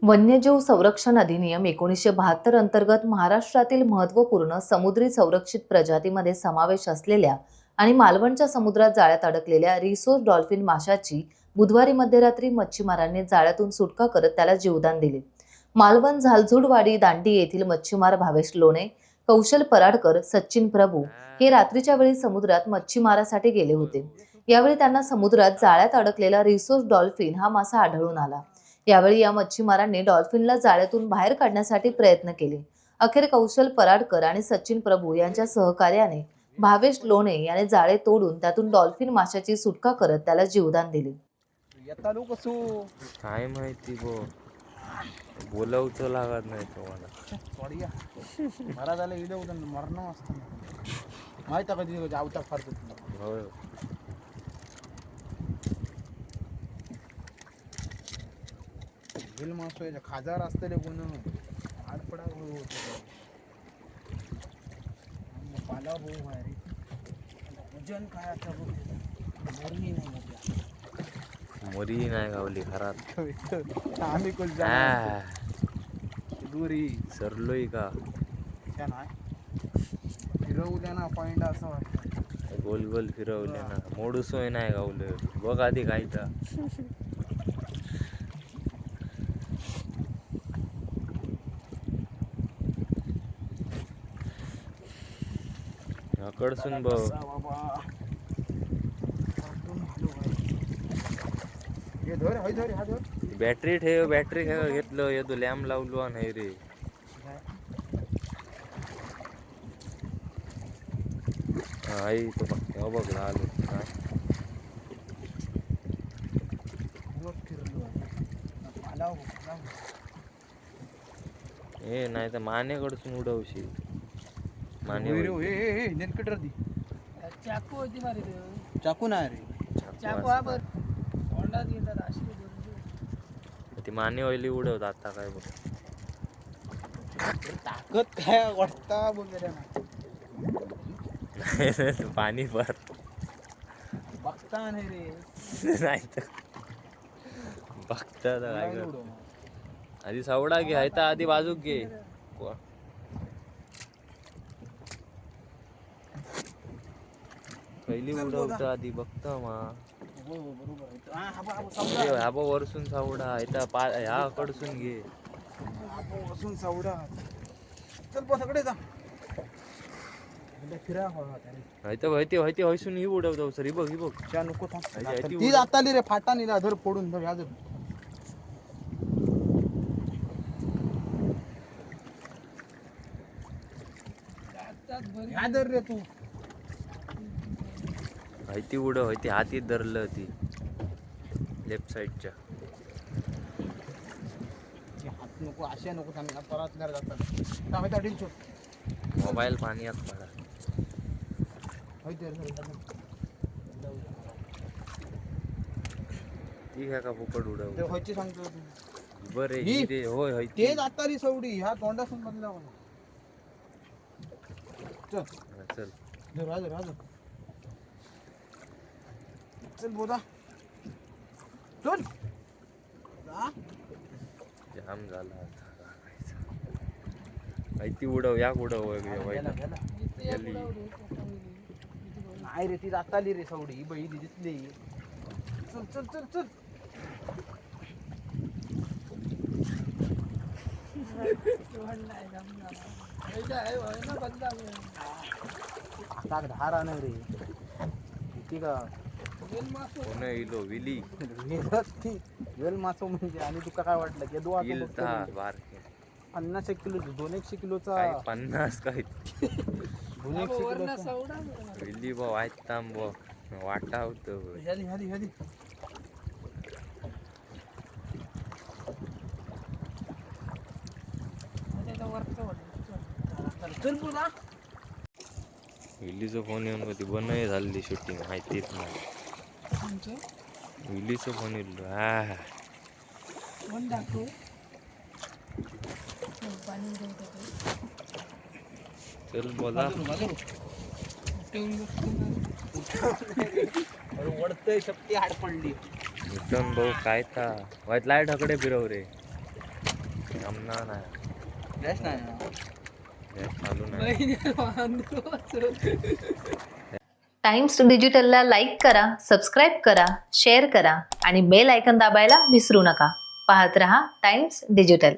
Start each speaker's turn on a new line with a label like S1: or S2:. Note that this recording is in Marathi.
S1: वन्यजीव संरक्षण अधिनियम 1972 अंतर्गत महाराष्ट्रातील महत्त्वपूर्ण समुद्री संरक्षित प्रजातीमध्ये समावेश असलेल्या आणि मालवणच्या समुद्रात जाळ्यात अडकलेल्या रिसोर्स डॉल्फिन माशाची बुधवारी मध्यरात्री मच्छीमारांनी जाळ्यातून सुटका करत त्याला जीवदान दिले. मालवण झालझुडवाडी दांडी येथील मच्छीमार भावेश लोणे, कौशल पराडकर, सचिन प्रभू हे रात्रीच्या वेळी समुद्रात मच्छीमारासाठी गेले होते. यावेळी त्यांना समुद्रात जाळ्यात अडकलेला रिसोर्स डॉल्फिन हा मासा आढळून आला. यावेळी या मच्छीमारांनी डॉल्फिनला जाळ्यातून बाहेर काढण्यासाठी प्रयत्न केले. अखेर कौशल पराडकर आणि सचिन प्रभू यांच्या सहकार्याने भावेश लोणे याने जाळे तोडून त्यातून डॉल्फिन माशाची सुटका करत त्याला जीवदान दिले.
S2: काय माहिती बोलवचं लागत नाही तुम्हाला.
S3: मरा झालं इडे उदन मरण असतं माहिती का कधी आवता फारत
S2: होय.
S3: बिल मासो खाजार असतले कोण आडपडा पाला भाऊ भारी वजन काय आता मोरणी नाही
S2: मोरी नाही गावली घरात.
S3: आम्ही कोण दुरी
S2: सरलोय का
S3: त्या नाही फिरवल्या ना पॉइंट असं वाटतं.
S2: गोल गोल फिरवले ना मोडूसोय नाही गावलं बघ आधी काय तर. कडसून बघ बॅटरी ठेव घेतलं येतो लॅम्प लावलो नाही रे. आई तो बघ आलो हे नाही तर मानेकडसून उडवशी माने
S4: चाकू होती मारी
S3: चाकू नाही रे
S4: चाकू हा बर तोंडात घेतात अशी
S2: ती माने ऑइली उडवत आता काय बघ
S3: ताकद काय वाटता वगैरे
S2: नाही पाणी भर
S3: बघता नाही रे
S2: नाही तर बघता काय कर. आधी सावडा घे आहे तर आधी बाजूक घे. पहिली उडवत आधी बघता मा ह्या वरसून सावडा ह्या कडसून घे
S3: वरसून सावडा चल बस सगळे जा फिरा
S2: व्हायते हयसून ही उडवतो सर. ही बघ
S3: त्या नको ती जाताली रे फाटा निला धर फोडून धर याद धर रे तू
S2: ती उडव ती हातीत धरलं ती लेफ्ट साईडच्या
S3: हात नको अशा नको त्यांना परत जातात
S2: मोबाईल पाण्यात पडा. ती ह्या का फुकट उडव
S3: व्हायची सांगतो
S2: बरे होय
S3: ते जाताली सवडी ह्या तोंडासून बदला चल
S2: चल
S3: राज चल बोला चल
S2: जाम झाला ती उडव या उडव
S3: नाही रे ती जाताली रे सवडी बैली दिसली. चल चल चल चल धारा नाही रे ती का
S2: इलो विली
S3: वेल मासो म्हणजे. आणि तुका काय वाटलं की 50 किलो 200 किलोचा
S2: 50 काय
S3: 200 किलोचा
S2: विली भाऊ आहेत तांब वाटा होत विलीचा फोन येऊन होती बनय झाली शूटिंग माहितीच नाही. विलीचा फोन येईल हा चल बोला
S3: वडतय शक्ती हाड पडली.
S2: भाऊ काय था वाईट लाईट हकडे फिरव रे. आमना नाही
S3: फ्रेश नाही ना.
S2: गॅस चालू नाही
S4: बहिणीला बांधू असं.
S1: टाइम्स डिजिटलला लाईक करा, सबस्क्राईब करा, शेअर करा आणि बेल आयकॉन दाबायला विसरू नका. पाहत रहा टाइम्स डिजिटल.